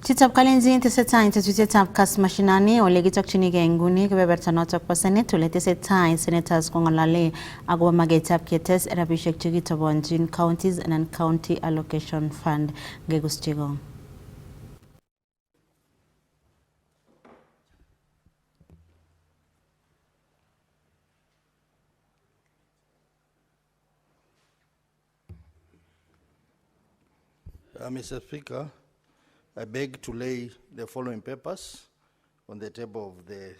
Chitab kalenjin tesetai tetutietab Kass Mashinani ole kitokchinigei nguni kebeberta notok bo Senate ole tesetai senators kong'alale akobo magetab ketes rabisiek chekitobonjin counties anan county allocation fund. Ngegus Chegong. Mr. Speaker, I beg to lay the following papers on the table of the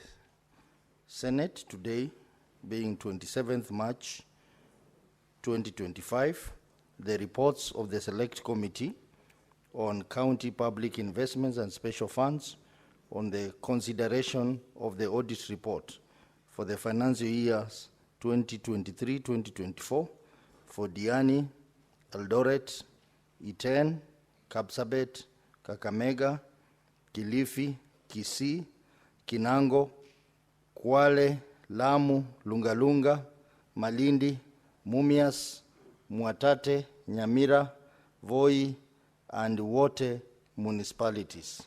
Senate today, being 27th March 2025, the reports of the Select Committee on County Public Investments and Special Funds on the consideration of the audit report for the financial years 2023-2024 for Diani, Eldoret, Iten, Kapsabet, Kakamega, Kilifi, Kisii, Kinango, Kwale, Lamu, Lungalunga, Malindi, Mumias, Mwatate, Nyamira, Voi, and Wote municipalities.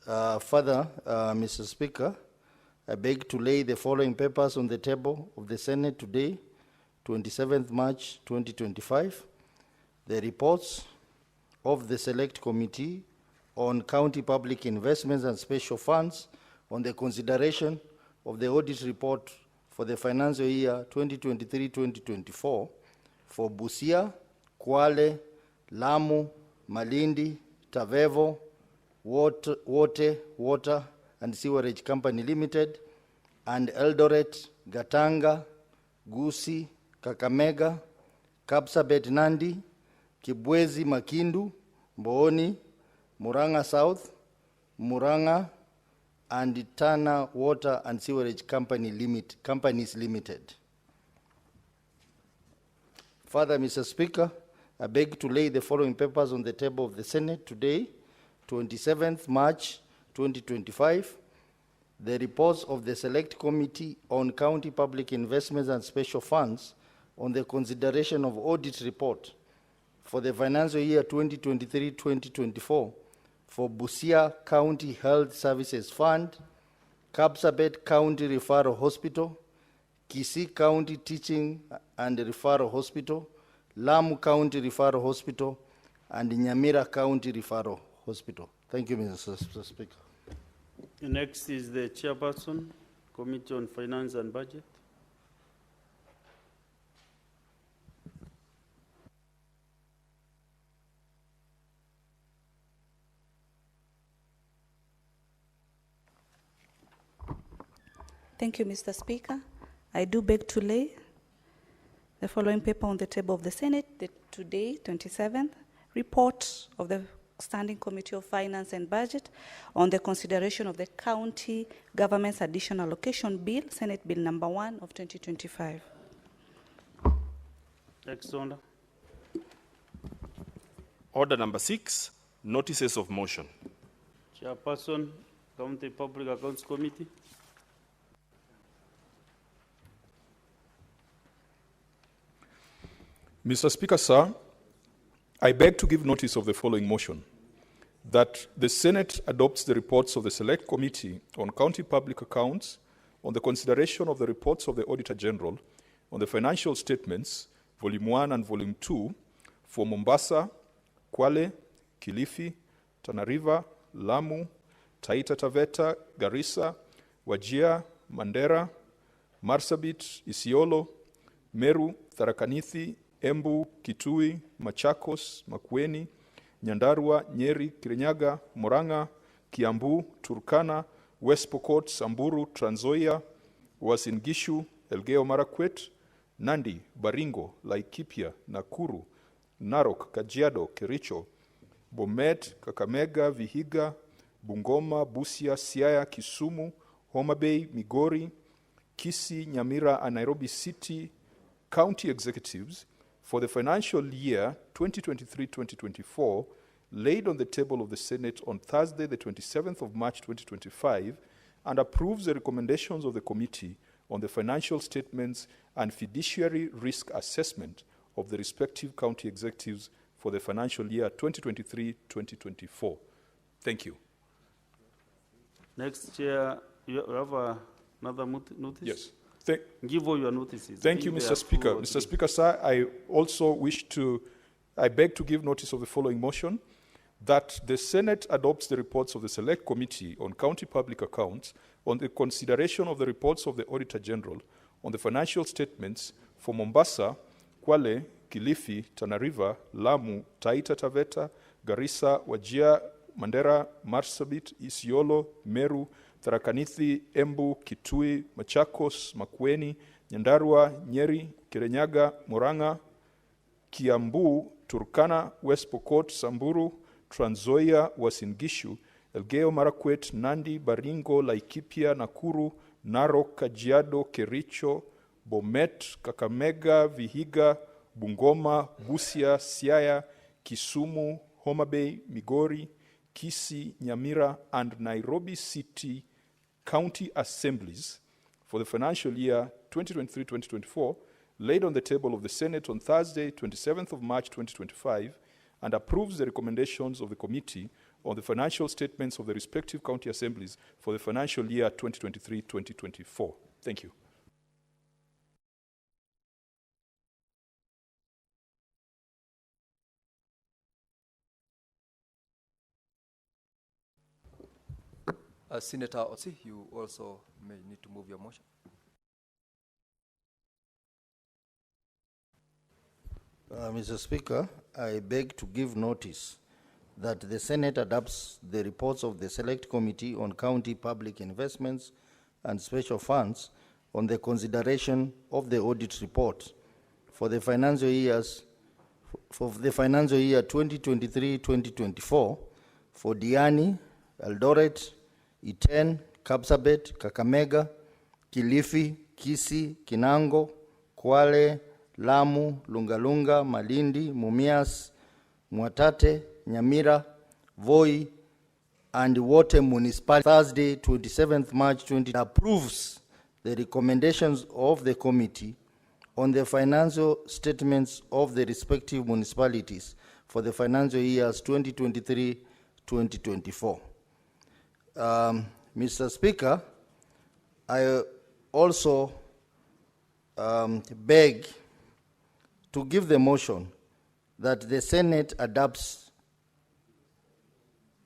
Further, Mr. Speaker, I beg to lay the following papers on the table of the Senate today, 27th March 2025. The reports of the Select Committee on County Public Investments and Special Funds on the consideration of the audit report for the financial year 2023-2024 for Busia, Kwale, Lamu, Malindi, Tavevo, Wote, Water and Sewerage Company Limited, and Eldoret, Gatanga, Gusii, Kakamega, Kapsabet Nandi, Kibwezi Makindu, Mbooni, Murang'a South, Murang'a, and Tana Water and Sewerage Companies Limited. Further, Mr. Speaker, I beg to lay the following papers on the table of the Senate today, 27th March 2025. The reports of the Select Committee on County Public Investments and Special Funds on the consideration of audit report for the financial year 2023-2024 for Busia County Health Services Fund, Kapsabet County Referral Hospital, Kisii County Teaching and Referral Hospital, Lamu County Referral Hospital, and Nyamira County Referral Hospital. Thank you, Mr. Speaker. Next is the Chairperson, Committee on Finance and Budget. Thank you, Mr. Speaker. I do beg to lay the following paper on the table of the Senate, the today, 27th, report of the Standing Committee of Finance and Budget on the consideration of the County Government's Additional Allocation Bill, Senate Bill number 1 of 2025. Next order. Order number 6, notices of motion. Chairperson, County Public Accounts Committee. Mr. Speaker, sir, I beg to give notice of the following motion, that the Senate adopts the reports of the Select Committee on County Public Accounts on the consideration of the reports of the Auditor General on the financial statements, Volume 1 and Volume 2, for Mombasa, Kwale, Kilifi, Tana River, Lamu, Taita Taveta, Garissa, Wajir, Mandera, Marsabit, Isiolo, Meru, Tharaka Nithi, Embu, Kitui, Machakos, Makueni, Nyandarua, Nyeri, Kirinyaga, Murang'a, Kiambu, Turkana, West Pokot, Samburu, Trans Nzoia, Uasin Gishu, Elgeyo Marakwet, Nandi, Baringo, Laikipia, Nakuru, Narok, Kajiado, Kericho, Bomet, Kakamega, Vihiga, Bungoma, Busia, Siaya, Kisumu, Homa Bay, Migori, Kisii, Nyamira, and Nairobi City County Executives for the financial year 2023-2024, laid on the table of the Senate on Thursday, the 27th of March 2025, and approves the recommendations of the Committee on the financial statements and fiduciary risk assessment of the respective county executives for the financial year 2023-2024. Thank you. Next, Chair, you have another notice? Yes. Give all your notices. Thank you, If there Mr. are Speaker. 2 or Mr. 3. Speaker, sir, I beg to give notice of the following motion, that the Senate adopts the reports of the Select Committee on County Public Accounts on the consideration of the reports of the Auditor General on the financial statements for Mombasa, Kwale, Kilifi, Tana River, Lamu, Taita Taveta, Garissa, Wajir, Mandera, Marsabit, Isiolo, Meru, Tharaka Nithi, Embu, Kitui, Machakos, Makueni, Nyandarua, Nyeri, Kirinyaga, Murang'a, Kiambu, Turkana, West Pokot, Samburu, Trans Nzoia, Uasin Gishu, Elgeyo Marakwet, Nandi, Baringo, Laikipia, Nakuru, Narok, Kajiado, Kericho, Bomet, Kakamega, Vihiga, Bungoma, Busia, Siaya, Kisumu, Homa Bay, Migori, Kisii, Nyamira, and Nairobi City County Assemblies for the financial year 2023-2024, laid on the table of the Senate on Thursday, 27th of March 2025, and approves the recommendations of the Committee on the financial statements of the respective county assemblies for the financial year 2023-2024. Thank you. Senator Otsi, you also may need to move your motion. Mr. Speaker, I beg to give notice that the Senate adopts the reports of the Select Committee on County Public Investments and Special Funds on the consideration of the audit report for the financial year 2023-2024 for Diani, Eldoret, Iten, Kapsabet, Kakamega, Kilifi, Kisii, Kinango, Kwale, Lamu, Lungalunga, Malindi, Mumias, Mwatate, Nyamira, Voi, and Wote Municipality. Thursday, 27th March 2020, approves the recommendations of the committee on the financial statements of the respective municipalities for the financial years 2023-2024. Mr. Speaker, I also beg to give the motion that the Senate adopts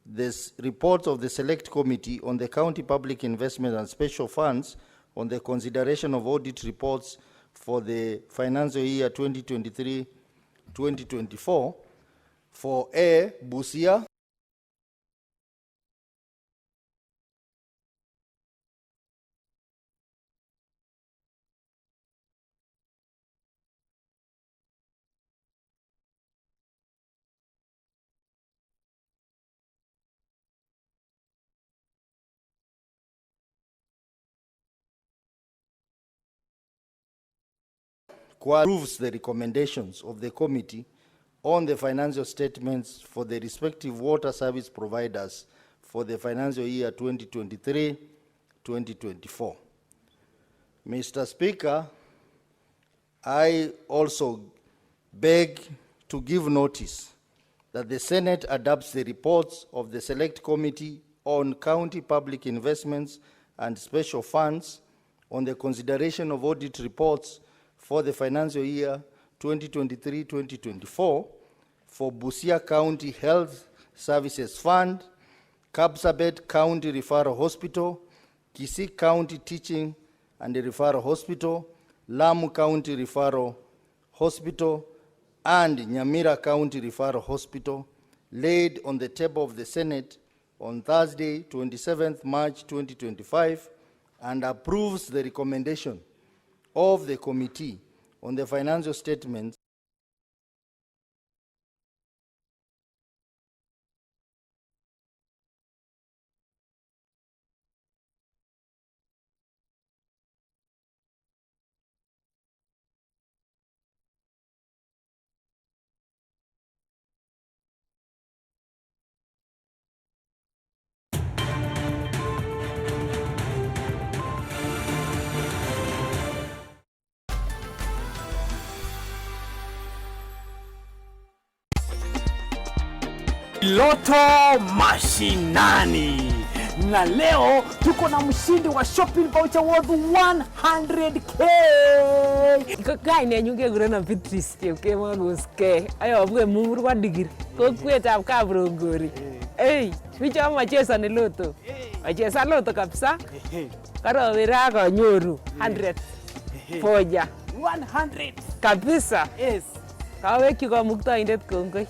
this report of the Select Committee on the County Public Investment and Special Funds on the consideration of audit reports for the financial year 2023-2024 for A, Busia, approves the recommendations of the committee on the financial statements for the respective water service providers for the financial year 2023-2024. Mr. Speaker, I also beg to give notice that the Senate adopts the reports of the Select Committee on County Public Investments and Special Funds on the consideration of audit reports for the financial year 2023-2024 for Busia County Health Services Fund, Kapsabet County Referral Hospital, Kisii County Teaching and Referral Hospital, Lamu County Referral Hospital, and Nyamira County Referral Hospital, laid on the table of the Senate on Thursday, 27th March 2025, and approves the recommendation of the Committee on the financial statements Loto Mashinani. Na leo tuko na mshindi wa shopping voucher worth 100k. Kai ne nyuge gurena Beatrice ke maguske. Ayo bwe mumur kwa digir. Ko kwetab kabrongori. Wicho macheza ni loto. Acheza loto kabisa. Karo wira ko nyoru 100. Foja. 100 kabisa. Yes. Kaweki kwa muktaindet kongoi.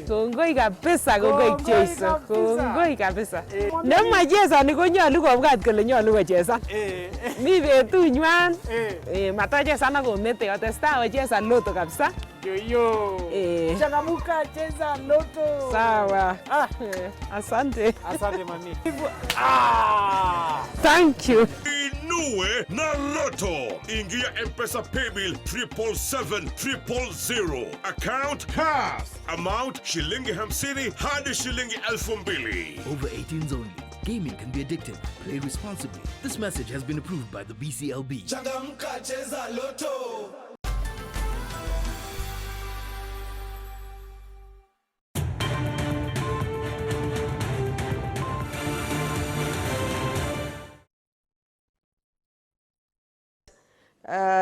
Kongoi kabisa, kongoi Jesu. Kongoi kabisa. Nemacheza ni konyolu kobwat kole nyolu kocheza. Mi betunywan. Matacheza na komete atestai kocheza loto kabisa. Yo. Changamuka cheza loto. Sawa. Asante. Asante mami. Thank you. Inue na Loto. Ingia M-Pesa paybill 777-000. Account Kass. Amount shilingi 50 hadi shilingi 2,000. Over 18s only. Gaming can be addictive. Play responsibly. This message has been approved by the BCLB. Changamka cheza Loto.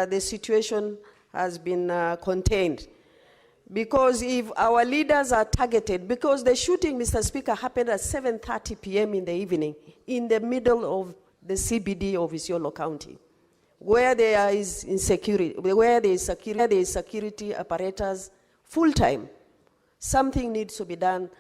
The situation has been contained. Because if our leaders are targeted, because the shooting, Mr. Speaker, happened at 7:30 p.m. in the evening, in the middle of the CBD of Isiolo County, where there is insecurity, where there is security apparatus full-time. Something needs to be done.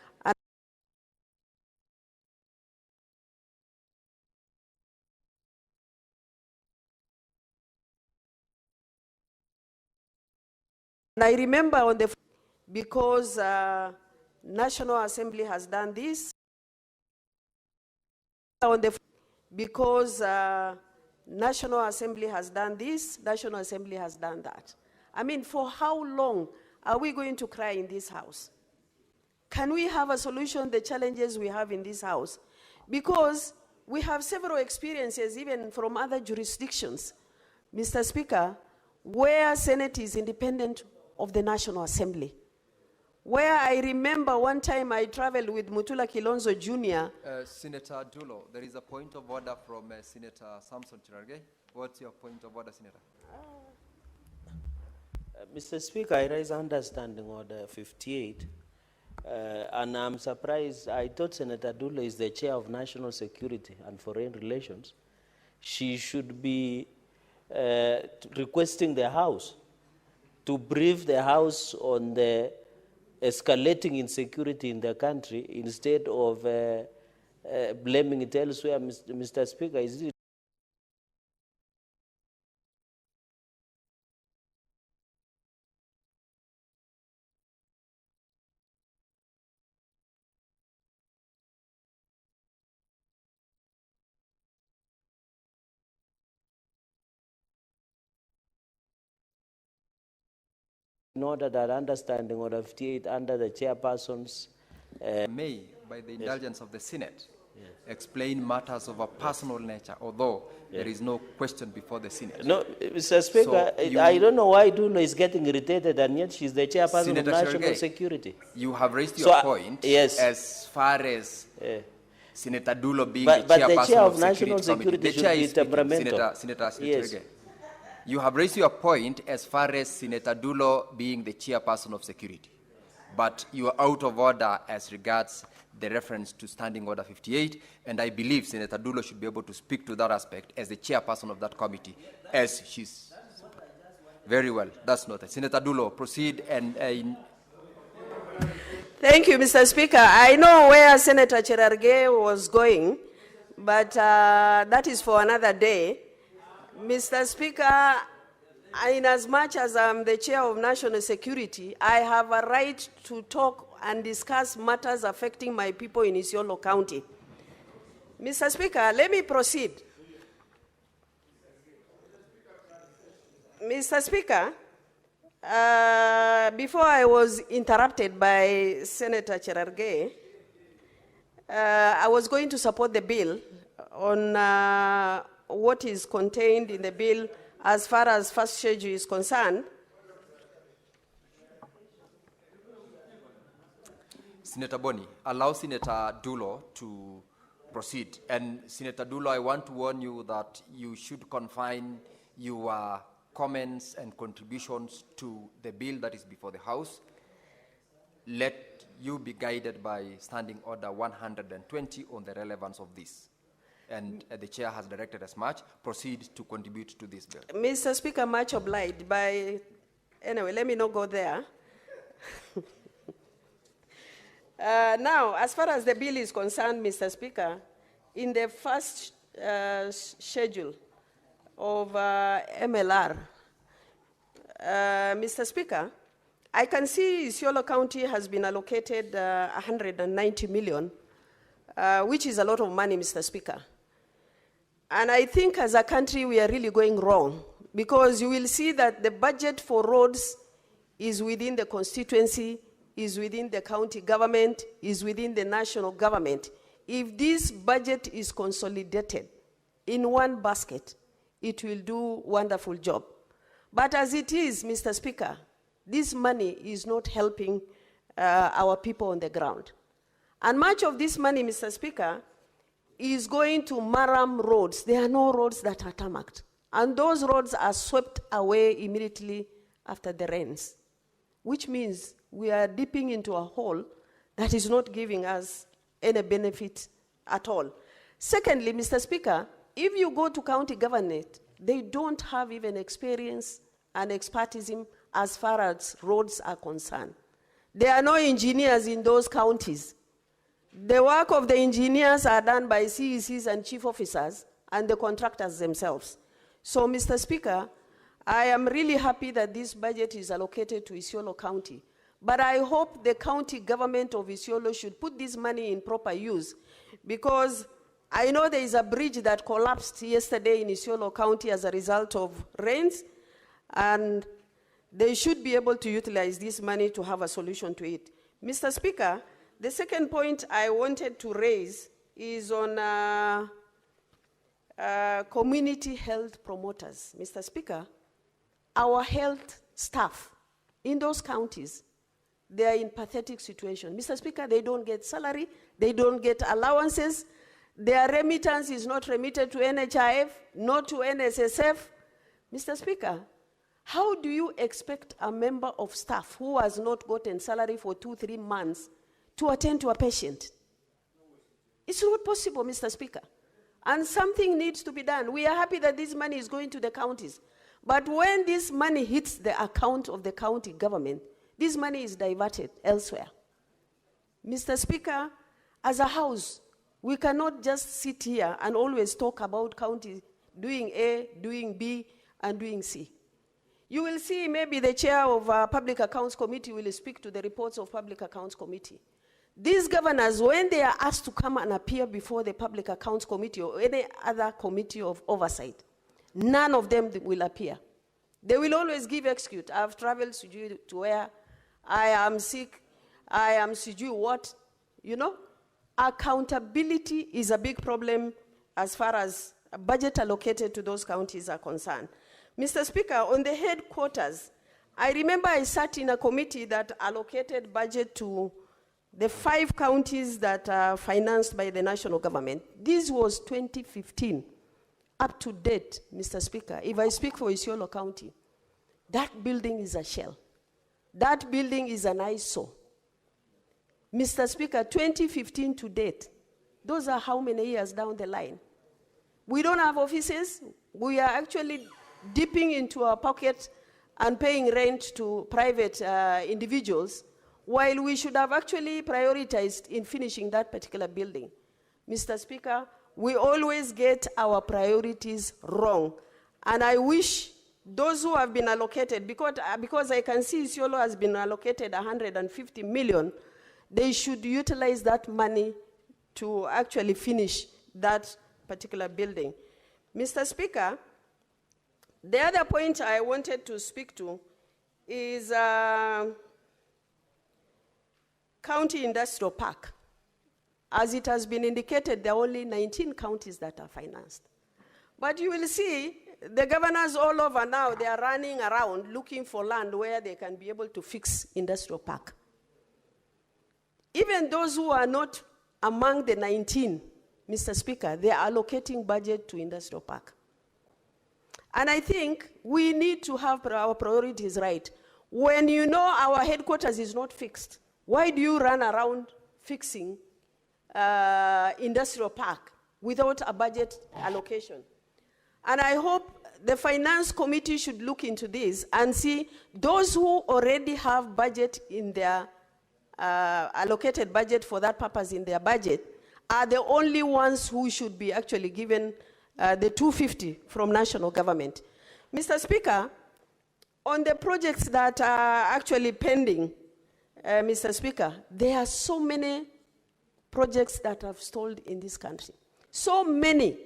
And I remember on the, because National Assembly has done this, because National Assembly has done this, National Assembly has done that. I mean, for how long are we going to cry in this house? Can we have a solution to the challenges we have in this house? Because we have several experiences, even from other jurisdictions, Mr. Speaker, where Senate is independent of the National Assembly. Where I remember one time I traveled with Mutula Kilonzo Jr. Senator Dulo, there is a point of order from Senator Samson Chirage. What's your point of order, Senator? Mr. Speaker, I raise understanding order 58. And I'm surprised, I thought Senator Dulo is the chair of National Security and Foreign Relations. She should be requesting the House to brief the House on the escalating insecurity in the country instead of blaming it elsewhere. Mr. Speaker, is it in order that understanding order 58 under the chairperson's may, by the indulgence of the Senate, explain matters of a personal nature, although there is no question before the Senate. No, Mr. Speaker, so I don't know why Dulo is getting irritated, and yet she's the chairperson Senator of National Shergay, Security. You have raised your point as far as Senator Dulo being the chairperson of National Security should be temperamental. Senator Shergay. You have raised your point as far as Senator Dulo being the chairperson of security, but you are out of order as regards the reference to Standing Order 58, and I believe Senator Dulo should be able to speak to that aspect as the chairperson of that committee, as she's very well. That's noted. Senator Dulo, proceed and. Thank you, Mr. Speaker. I know where Senator Cherargei was going, but that is for another day. Mr. Speaker, in as much as I'm the chair of national security, I have a right to talk and discuss matters affecting my people in Isiolo County. Mr. Speaker, let me proceed. Mr. Speaker, before I was interrupted by Senator Cherargei, I was going to support the bill on what is contained in the bill as far as first schedule is concerned. Senator Boni, allow Senator Dulo to proceed. And Senator Dulo, I want to warn you that you should confine your comments and contributions to the bill that is before the House. Let you be guided by Standing Order 120 on the relevance of this. And the chair has directed as much. Proceed to contribute to this bill. Mr. Speaker, much obliged. Anyway, let me not go there. Now, as far as the bill is concerned, Mr. Speaker, in the first schedule of MLR, Mr. Speaker, I can see Isiolo County has been allocated 190 million, which is a lot of money, Mr. Speaker. And I think as a country we are really going wrong, because you will see that the budget for roads is within the constituency, is within the county government, is within the national government. If this budget is consolidated in one basket, it will do a wonderful job. But as it is, Mr. Speaker, this money is not helping our people on the ground. And much of this money, Mr. Speaker, is going to Maram roads. There are no roads that are tarmacked. And those roads are swept away immediately after the rains, which means we are dipping into a hole that is not giving us any benefit at all. Secondly, Mr. Speaker, if you go to county government, they don't have even experience and expertism as far as roads are concerned. There are no engineers in those counties. The work of the engineers are done by CECs and chief officers and the contractors themselves. So, Mr. Speaker, I am really happy that this budget is allocated to Isiolo County. But I hope the county government of Isiolo should put this money in proper use, because I know there is a bridge that collapsed yesterday in Isiolo County as a result of rains, and they should be able to utilize this money to have a solution to it. Mr. Speaker, the second point I wanted to raise is on community health promoters. Mr. Speaker, our health staff in those counties, they are in pathetic situation. Mr. Speaker, they don't get salary, they don't get allowances, their remittance is not remitted to NHIF, not to NSSF. Mr. Speaker, how do you expect a member of staff who has not gotten salary for 2-3 months to attend to a patient? It's not possible, Mr. Speaker. And something needs to be done. We are happy that this money is going to the counties. But when this money hits the account of the county government, this money is diverted elsewhere. Mr. Speaker, as a house, we cannot just sit here and always talk about county doing A, doing B, and doing C. You will see maybe the chair of Public Accounts Committee will speak to the reports of Public Accounts Committee. These governors, when they are asked to come and appear before the Public Accounts Committee or any other committee of oversight, none of them will appear. They will always give excuse. I've traveled to where I am sick, I am what, you know. Accountability is a big problem as far as a budget allocated to those counties are concerned. Mr. Speaker, on the headquarters, I remember I sat in a committee that allocated budget to the 5 counties that are financed by the national government. This was 2015. Up to date, Mr. Speaker, if I speak for Isiolo County, that building is a shell. That building is an eyesore. Mr. Speaker, 2015 to date, those are how many years down the line? We don't have offices. We are actually dipping into our pocket and paying rent to private individuals, while we should have actually prioritized in finishing that particular building. Mr. Speaker, we always get our priorities wrong. And I wish those who have been allocated, because I can see Isiolo has been allocated 150 million, they should utilize that money to actually finish that particular building. Mr. Speaker, the other point I wanted to speak to is County Industrial Park. As it has been indicated, there are only 19 counties that are financed. But you will see the governors all over now, they are running around looking for land where they can be able to fix industrial park. even those who are not among the 19, Mr. Speaker, they are allocating budget to industrial park. And I think we need to have our priorities right. When you know our headquarters is not fixed, why do you run around fixing industrial park without a budget allocation? And I hope the finance committee should look into this and see those who already have budget in their allocated budget for that purpose in their budget are the only ones who should be actually given the 250 from national government. Mr. Speaker, on the projects that are actually pending, Mr. Speaker, there are so many projects that have stalled in this country. So many.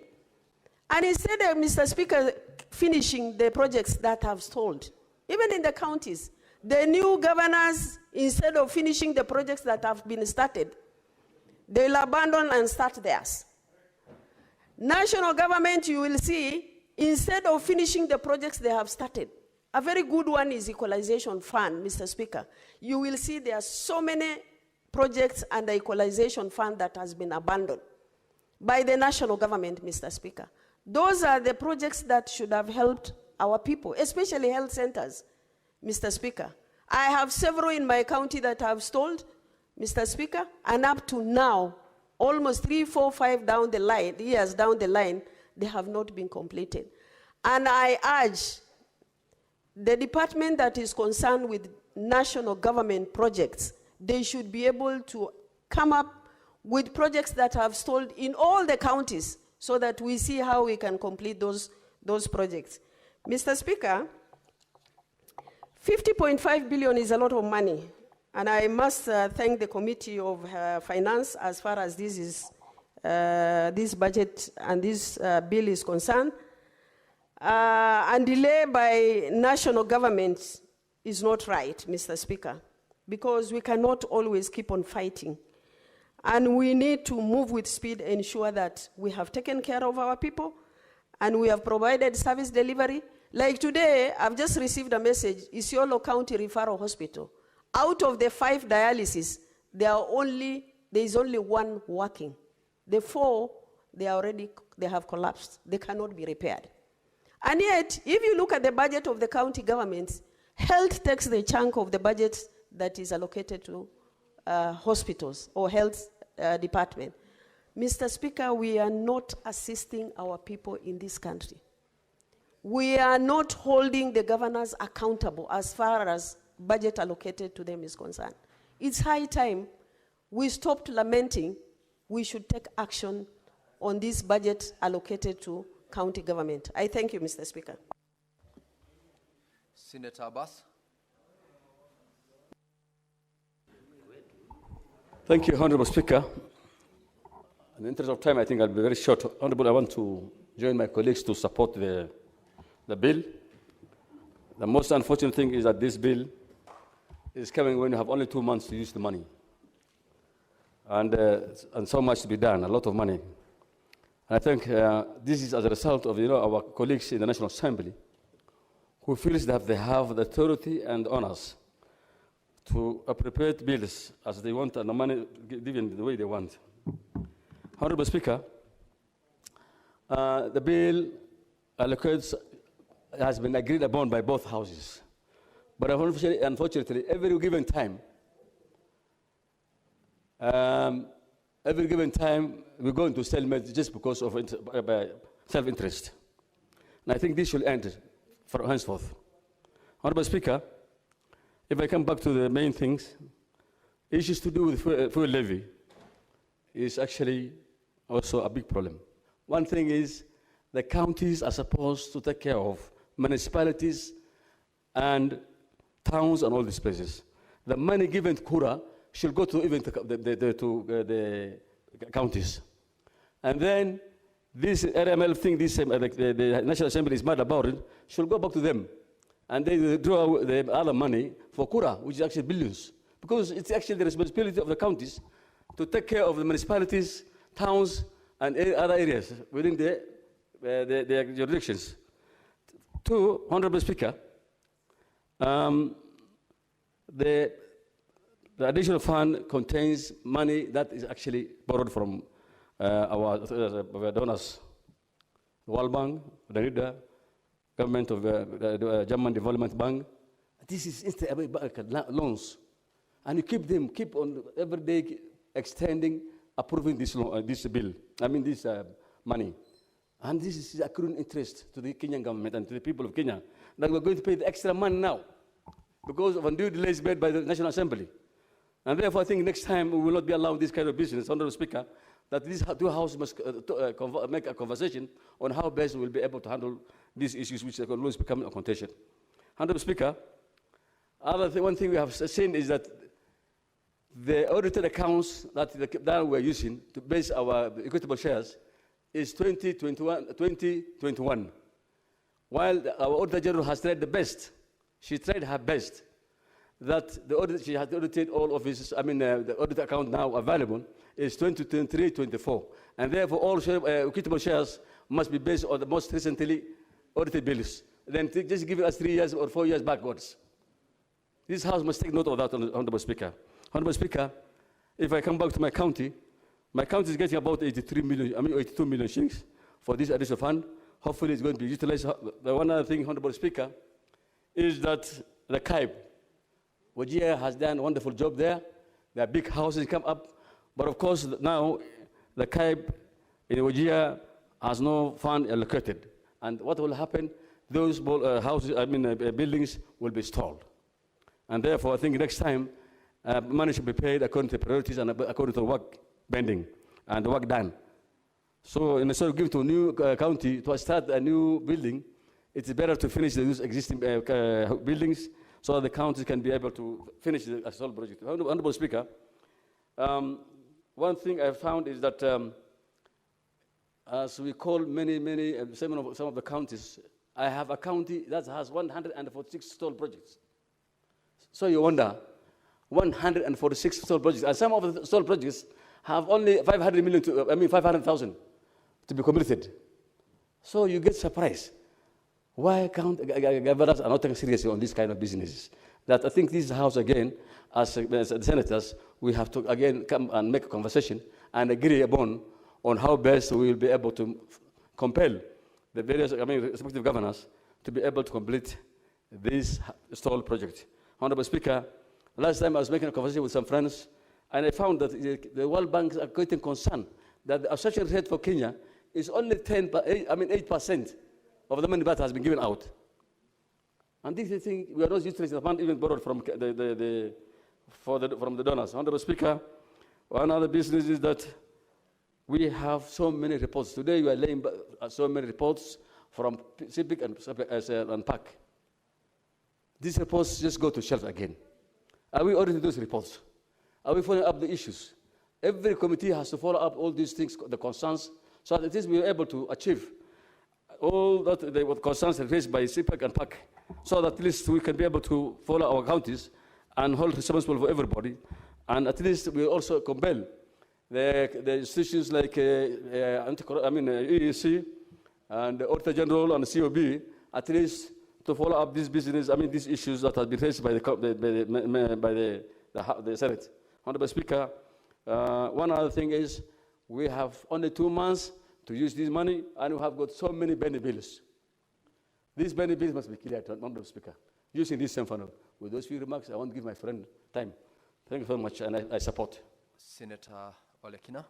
And instead of, Mr. Speaker, finishing the projects that have stalled, even in the counties, the new governors, instead of finishing the projects that have been started, they'll abandon and start theirs. National government, you will see, instead of finishing the projects they have started, a very good one is equalization fund, Mr. Speaker. You will see there are so many projects under equalization fund that has been abandoned by the national government, Mr. Speaker. Those are the projects that should have helped our people, especially health centers, Mr. Speaker. I have several in my county that have stalled, Mr. Speaker, and up to now, almost 3, 4, 5 down the line, years down the line, they have not been completed. And I urge the department that is concerned with national government projects, they should be able to come up with projects that have stalled in all the counties so that we see how we can complete those projects. Mr. Speaker, 50.5 billion is a lot of money. And I must thank the Committee of Finance as far as this budget and this bill is concerned. And delay by national government is not right, Mr. Speaker, because we cannot always keep on fighting. And we need to move with speed and ensure that we have taken care of our people and we have provided service delivery. Like today, I've just received a message, Isiolo County Referral Hospital. Out of the 5 dialysis, there is only 1 working. The 4, they have collapsed. They cannot be repaired. And yet, if you look at the budget of the county governments, health takes the chunk of the budget that is allocated to hospitals or health department. Mr. Speaker, we are not assisting our people in this country. We are not holding the governors accountable as far as budget allocated to them is concerned. It's high time we stopped lamenting. We should take action on this budget allocated to county government. I thank you, Mr. Speaker. Senator Abbas. Thank you, Honorable Speaker. In the interest of time, I think I'll be very short. Honorable, I want to join my colleagues to support the bill. The most unfortunate thing is that this bill is coming when you have only 2 months to use the money. And so much to be done, a lot of money. And I think this is as a result of our colleagues in the National Assembly who feels that they have the authority and honors to prepare bills as they want and the money given the way they want. Honorable Speaker, the bill allocates has been agreed upon by both houses. But unfortunately, every given time, we go into stalemate just because of self-interest. And I think this should end for henceforth. Honorable Speaker, if I come back to the main things, issues to do with fuel levy is actually also a big problem. One thing is the counties are supposed to take care of municipalities and towns and all these places. The money given to Kura should go to even the counties. And then this RML thing, the National Assembly is mad about it, should go back to them. And they draw the other money for Kura, which is actually billions. Because it's actually the responsibility of the counties to take care of the municipalities, towns, and other areas within their jurisdictions. Two, Honorable Speaker, the The additional fund contains money that is actually borrowed from our donors, the World Bank, the NIDA, government of the German Development Bank. This is loans. And you keep on every day extending, approving this bill, this money. And this is accruing interest to the Kenyan government and to the people of Kenya that we're going to pay the extra money now because of undue delays made by the National Assembly. And therefore, I think next time we will not be allowed this kind of business, Honorable Speaker, that these two houses must make a conversation on how best we will be able to handle these issues which can always become a contention. Honorable Speaker, one thing we have seen is that the audited accounts that we're using to base our equitable shares is 2021. While our Auditor General has tried the best, she tried her best, that she has audited all of his, the audit account now available is 2023-24. And therefore, all equitable shares must be based on the most recently audited bills. Then just give us 3 years or 4 years backwards. This House must take note of that, Honorable Speaker. Honorable Speaker, if I come back to my county is getting about 82 million shillings for this additional fund. Hopefully it's going to be utilized. The one other thing, Honorable Speaker, is that the CAIB, Wajir has done a wonderful job there. There are big houses come up. But of course, now the CAIB in Wajir has no fund allocated. And what will happen? Those buildings will be stalled. And therefore, I think next time, money should be paid according to priorities and according to work pending and the work done. So instead of giving to a new county to start a new building, it's better to finish those existing buildings so that the counties can be able to finish the whole project. Honorable Speaker, one thing I found is that as we call some of the counties, I have a county that has 146 stall projects. So you wonder, 146 stall projects, and some of the stall projects have only 500,000 to be completed. So you get surprised. Why can't governors are not taking seriously on this kind of businesses? That I think this House again, as senators, we have to again come and make a conversation and agree upon on how best we will be able to compel the various respective governors to be able to complete this stall project. Honorable Speaker, last time I was making a conversation with some friends, and I found that the World Bank are quite concerned that the absorption rate for Kenya is only 8% of the money that has been given out. And this is the thing, we are not utilizing the fund even borrowed from the donors. Honorable Speaker, one other business is that we have so many reports. Today we are laying so many reports from CIPIC and PAC. These reports just go to shelf again. Are we auditing those reports? Are we following up the issues? Every committee has to follow up all these things, the concerns, so that at least we are able to achieve all that the concerns raised by CIPAC and PAC, so that at least we can be able to follow our counties and hold responsible for everybody. And at least we also compel the institutions like EEC and the Auditor General and the COB, at least to follow up this business, these issues that have been raised by the Senate. Honorable Speaker, one other thing is we have only 2 months to use this money, and we have got so many benny bills. These benny bills must be cleared, Honorable Speaker, using this same funnel. With those few remarks, I want to give my friend time. Thank you very much, and I support. Senator Olekina.